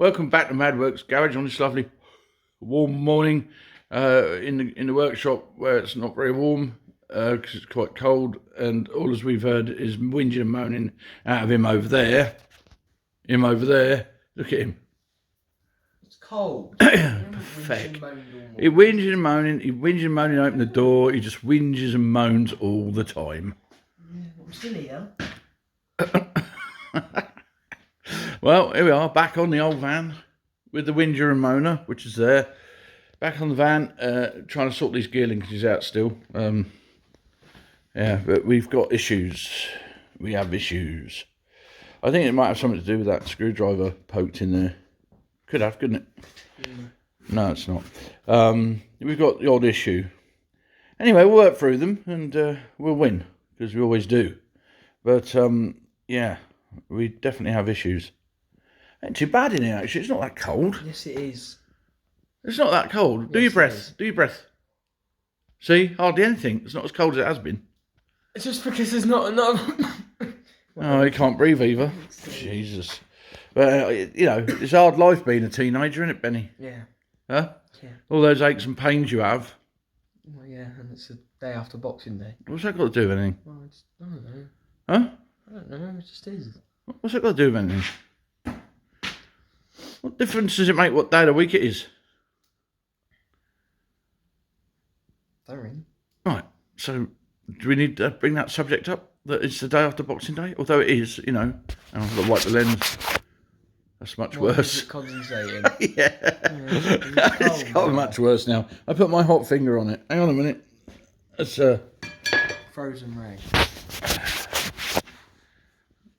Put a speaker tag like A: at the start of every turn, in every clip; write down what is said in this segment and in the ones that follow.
A: Welcome back to Madworks Garage on this lovely warm morning in the workshop where it's not very warm because it's quite cold, and all as we've heard is whinging and moaning out of him over there. Look at him.
B: It's cold.
A: Pathetic. He whinges and moaning. He whinges and moaning. Open the door. He just whinges and moans all the time.
B: Yeah, I'm still here.
A: Well, here we are, back on the old van with the whinger and moaner, which is there. Back on the van, trying to sort these gear linkages out still. Yeah, but we've got issues. We have issues. I think it might have something to do with that screwdriver poked in there. Could have, couldn't it?
B: Mm.
A: No, it's not. We've got the odd issue. Anyway, we'll work through them and we'll win, because we always do. But, yeah, we definitely have issues. Ain't too bad in here, actually. It's not that cold.
B: Yes, it is.
A: It's not that cold. Do
B: Yes,
A: your breath.
B: it is.
A: Do your breath. See? Hardly anything. It's not as cold as it has been.
B: It's just because there's not enough.
A: Oh, you can't breathe either. Jesus. But, you know, it's a hard life being a teenager, isn't it, Benny?
B: Yeah.
A: Huh?
B: Yeah.
A: All those aches and pains you have.
B: Well, yeah, and it's a day after Boxing Day.
A: What's that got to do with anything?
B: Well, I don't know.
A: Huh?
B: I don't know. It just is.
A: What's that got to do with anything? What difference does it make what day of the week it is?
B: Don't really.
A: Right, so do we need to bring that subject up? That it's the day after Boxing Day? Although it is, you know. I've got to wipe the lens. That's much worse.
B: Is it condensating?
A: Yeah. It's got much worse now. I put my hot finger on it. Hang on a minute. That's
B: Frozen rain.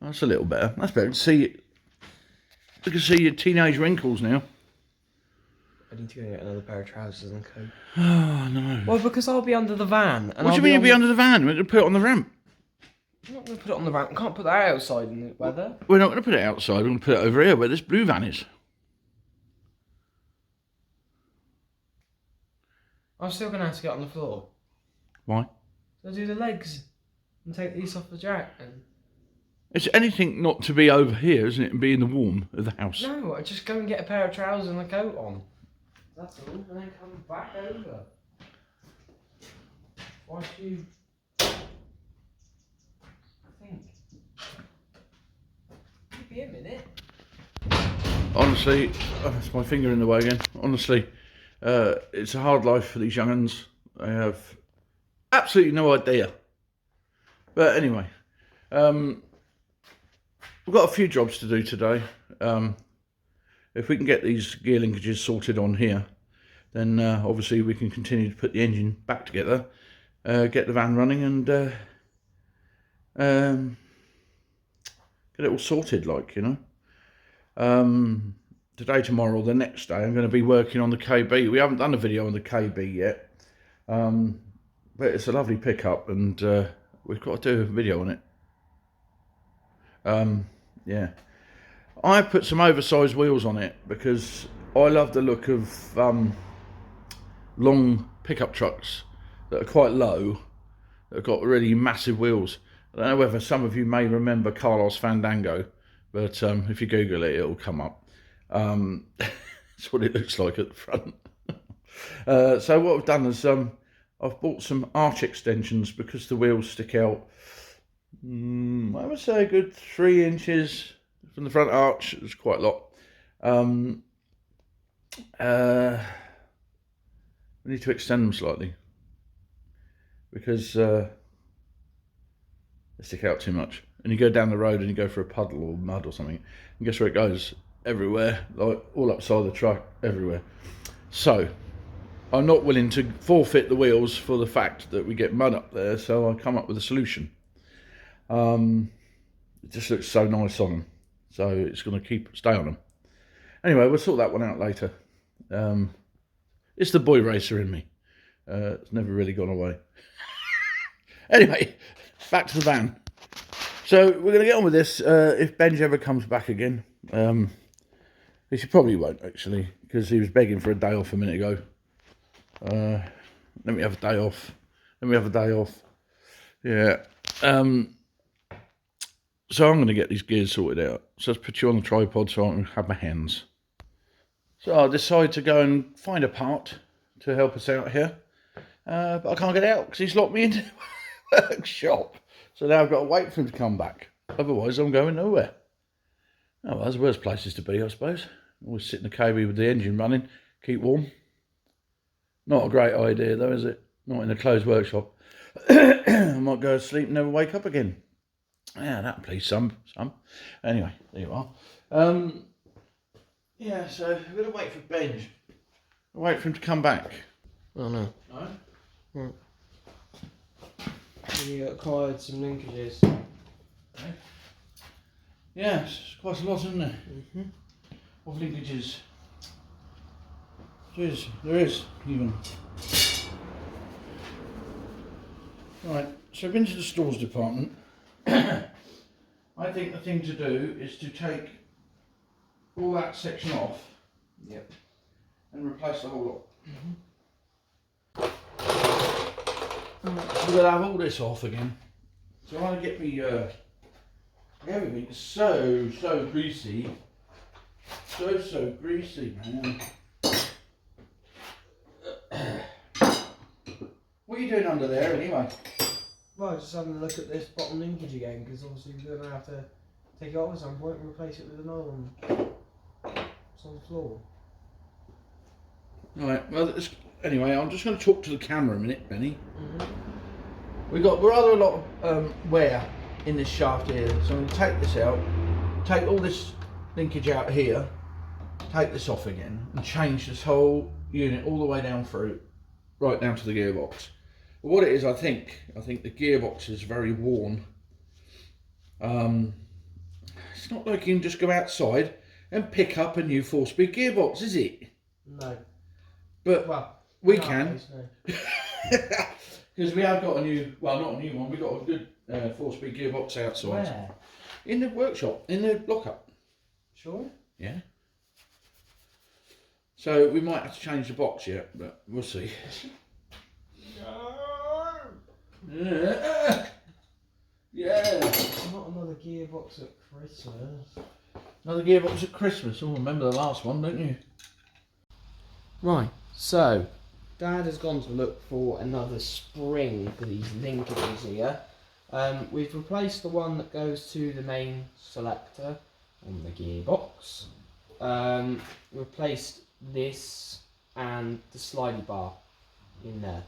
A: that's a little better. That's better. See, you can see your teenage wrinkles now.
B: I need to go get another pair of trousers and a coat.
A: Oh no.
B: Well, because I'll be under the van. And
A: What do you mean you'll be under the van? We're going to put it on the ramp.
B: I'm not going to put it on the van. I can't put that outside in the weather.
A: We're not going to put it outside. We're going to put it over here where this blue van is.
B: I'm still going to have to get on the floor.
A: Why?
B: So I'll do the legs and take these off the jack. And...
A: It's anything not to be over here, isn't it? And be in the warm of the house.
B: No, I just go and get a pair of trousers and a coat on. That's all. And then come back over. Why do you... Be a minute.
A: Honestly, that's my finger in the way again. Honestly, it's a hard life for these young'uns. They have absolutely no idea. But anyway, we've got a few jobs to do today. If we can get these gear linkages sorted on here, then obviously we can continue to put the engine back together, get the van running, and get it all sorted, like, you know. Today, tomorrow, the next day, I'm going to be working on the KB. We haven't done a video on the KB yet, but it's a lovely pickup, and we've got to do a video on it. Yeah, I put some oversized wheels on it because I love the look of long pickup trucks that are quite low, that have got really massive wheels. I don't know whether some of you may remember Carlos Fandango, but if you Google it, it'll come up. That's what it looks like at the front. So what I've done is I've bought some arch extensions because the wheels stick out, I would say a good 3 inches from the front arch. It's quite a lot. We need to extend them slightly because... they stick out too much, and you go down the road and you go for a puddle or mud or something, and guess where it goes? Everywhere, like all upside the truck, everywhere. So I'm not willing to forfeit the wheels for the fact that we get mud up there, so I come up with a solution. It just looks so nice on them, so it's going to stay on them. Anyway, we'll sort that one out later. It's the boy racer in me. It's never really gone away. Anyway, back to the van. So we're going to get on with this. If Benj ever comes back again, which he probably won't actually, because he was begging for a day off a minute ago. Let me have a day off. Let me have a day off. Yeah. So I'm going to get these gears sorted out. So let's put you on the tripod so I can have my hands. So I decided to go and find a part to help us out here. But I can't get out because he's locked me into the workshop. So now I've got to wait for him to come back. Otherwise I'm going nowhere. Oh, well, there's worse places to be, I suppose. Always sit in the cave with the engine running, keep warm. Not a great idea though, is it? Not in a closed workshop. I might go to sleep and never wake up again. Yeah, that'll please some. Anyway, there you are. Yeah, so we're going to wait for Benj. Wait for him to come back.
B: Oh no.
A: No?
B: Right. We acquired some linkages.
A: Okay. Yes, it's quite a lot, isn't there? Of linkages. There is, even. Right, so I've been to the stores department. I think the thing to do is to take all that section off.
B: Yep.
A: And replace the whole lot. We're gonna have all this off again. So I want to get me everything is so greasy. So greasy, man. What are you doing under there anyway?
B: Right, just having a look at this bottom linkage again, because obviously we're going to have to take it off at some point and replace it with another one. It's on the floor.
A: Right, well, anyway, I'm just going to talk to the camera a minute, Benny. We've got rather a lot of wear in this shaft here, so I'm going to take this out, take all this linkage out here, take this off again, and change this whole unit all the way down through, right down to the gearbox. But what it is, I think the gearbox is very worn. It's not like you can just go outside and pick up a new 4-speed gearbox, is it?
B: No.
A: But
B: well,
A: we can. Because we have got a new, well, not a new one, we've got a good 4-speed gearbox outside.
B: Where?
A: In the workshop, in the lockup.
B: Sure?
A: Yeah. So we might have to change the box yet, but we'll see. Yeah.
B: Not another gearbox at Christmas.
A: Another gearbox at Christmas. Oh, remember the last one, don't you?
B: Right, so Dad has gone to look for another spring for these linkages here. We've replaced the one that goes to the main selector on the gearbox. Replaced this and the slidey bar in there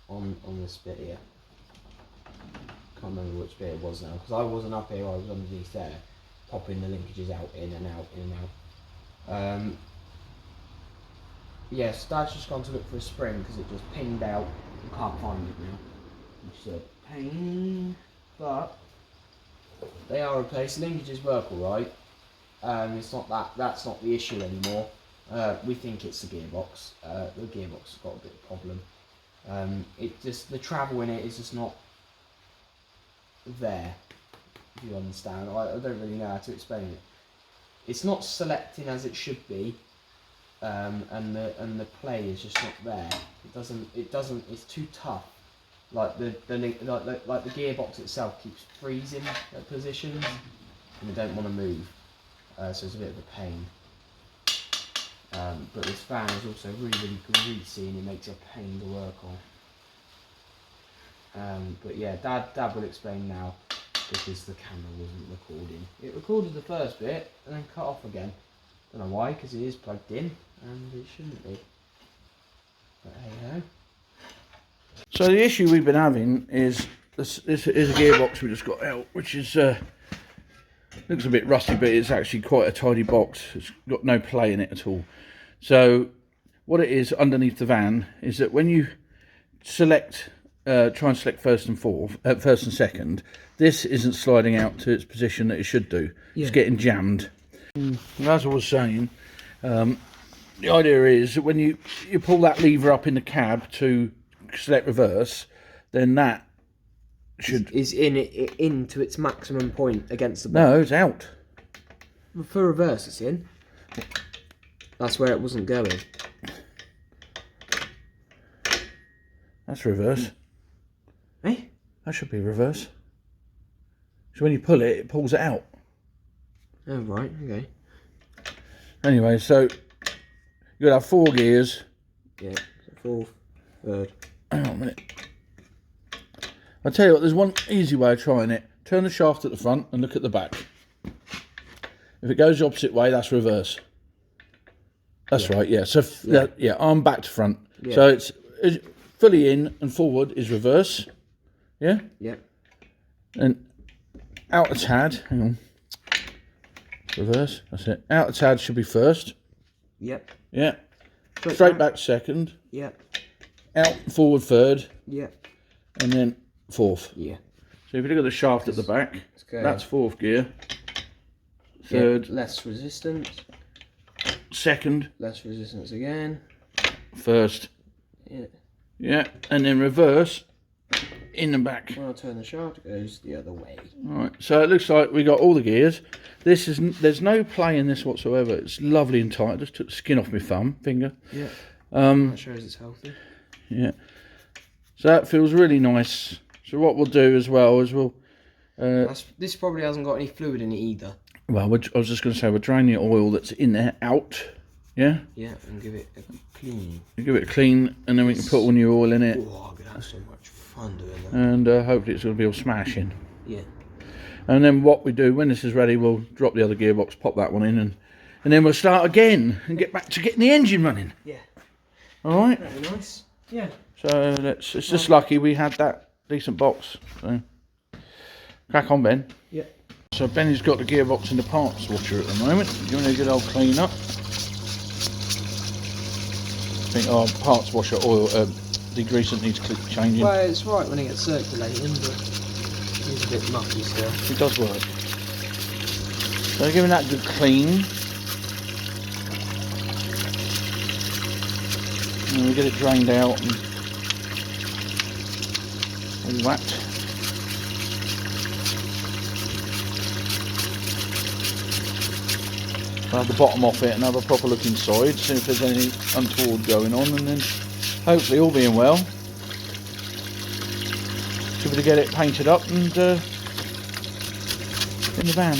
B: on this bit here. Can't remember which bit it was now because I wasn't up here, I was underneath there popping the linkages out, in and out. Yes, Dad's just gone to look for a spring because it just pinged out. I can't find it now. It's a pain, but they are replaced. Linkages work alright. It's not that's not the issue anymore. We think it's the gearbox. The gearbox has got a bit of problem. It just, the travel in it is just not there. If you understand, I don't really know how to explain it. It's not selecting as it should be. And the play is just not there. It doesn't. It's too tough. Like the gearbox itself keeps freezing at positions, and they don't want to move. So it's a bit of a pain. But this fan is also really greasy, and it makes it a pain to work on. But yeah, Dad will explain now because the camera wasn't recording. It recorded the first bit and then cut off again. Don't know why, because it is plugged in. And it shouldn't be. But hey ho.
A: So the issue we've been having is this is a gearbox we just got out, which is looks a bit rusty, but it's actually quite a tidy box. It's got no play in it at all. So what it is underneath the van is that when you select, try and select first and second, this isn't sliding out to its position that it should do. Yeah. It's getting jammed. And as I was saying, the idea is that when you pull that lever up in the cab to select reverse, then that should...
B: Is into its maximum point against the
A: bottom. No, it's out.
B: For reverse it's in. That's where it wasn't going.
A: That's reverse.
B: Eh?
A: That should be reverse. So when you pull it, it pulls it out.
B: Oh right, okay.
A: Anyway, so you got to have 4 gears.
B: Yeah, fourth, third.
A: Hang on a minute. I'll tell you what, there's one easy way of trying it. Turn the shaft at the front and look at the back. If it goes the opposite way, that's reverse. That's right, yeah. So, arm back to front. Yeah. So it's fully in and forward is reverse. Yeah?
B: Yeah.
A: And out a tad, hang on. Reverse, that's it. Out a tad should be first.
B: Yep.
A: Yeah. Straight back second.
B: Yep.
A: Out and forward third.
B: Yep.
A: And then fourth.
B: Yeah.
A: So if you look at the shaft at the back, that's 4th gear. Third.
B: Less resistance.
A: Second.
B: Less resistance again.
A: First.
B: Yeah.
A: Yeah. And then reverse in the back.
B: When I turn the shaft, it goes the other way.
A: Alright. So it looks like we got all the gears. There's no play in this whatsoever. It's lovely and tight. I just took the skin off my finger.
B: Yeah. That shows it's healthy.
A: Yeah. So that feels really nice. So what we'll do as well is we'll...
B: this probably hasn't got any fluid in it either.
A: Well, I was just going to say, we'll drain the oil that's in there out. Yeah?
B: Yeah, and give it a clean.
A: Give it a clean, and then we can put all new oil in it.
B: Oh, I'm going to have so much fun doing that.
A: And hopefully it's going to be all smashing.
B: Yeah.
A: And then what we do, when this is ready, we'll drop the other gearbox, pop that one in, and then we'll start again and get back to getting the engine running.
B: Yeah.
A: Alright?
B: Very nice. Yeah.
A: So it's just lucky we had that decent box. So crack on, Ben.
B: Yeah.
A: So Benny's got the gearbox in the parts washer at the moment. Doing a good old clean up. I think our parts washer oil degreasant needs changing.
B: Well, it's right when it gets circulating, but it's a bit mucky still.
A: It does work. So giving that a good clean. And we get it drained out and all that. I'll have the bottom off it and have a proper look inside, see if there's anything untoward going on, and then hopefully, all being well, should be able to get it painted up and in the van.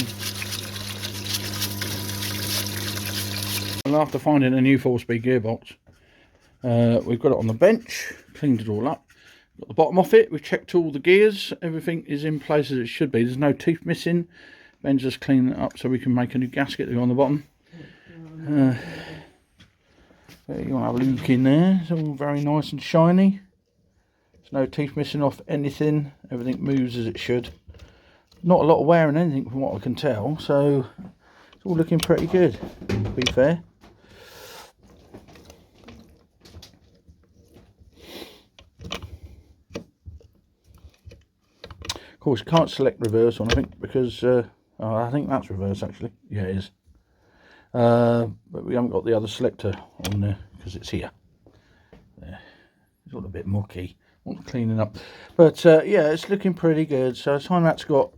A: And after finding a new 4-speed gearbox, we've got it on the bench, cleaned it all up, got the bottom off it, we've checked all the gears, everything is in place as it should be, there's no teeth missing. Ben's just cleaning it up so we can make a new gasket to go on the bottom. You want to have a look in there, it's all very nice and shiny. There's no teeth missing off anything, everything moves as it should. Not a lot of wear and anything from what I can tell, so it's all looking pretty good, to be fair. Of course, you can't select reverse on, I think, because I think that's reverse actually. Yeah, it is. But we haven't got the other selector on there because it's here. There. It's all a bit mucky. Want cleaning up. But yeah, it's looking pretty good. So time that's got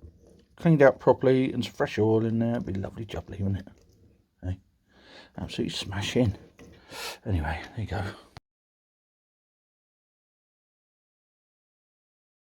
A: cleaned out properly and some fresh oil in there, it'd be lovely jubbly, wouldn't it? Hey? Absolutely smashing. Anyway, there you go.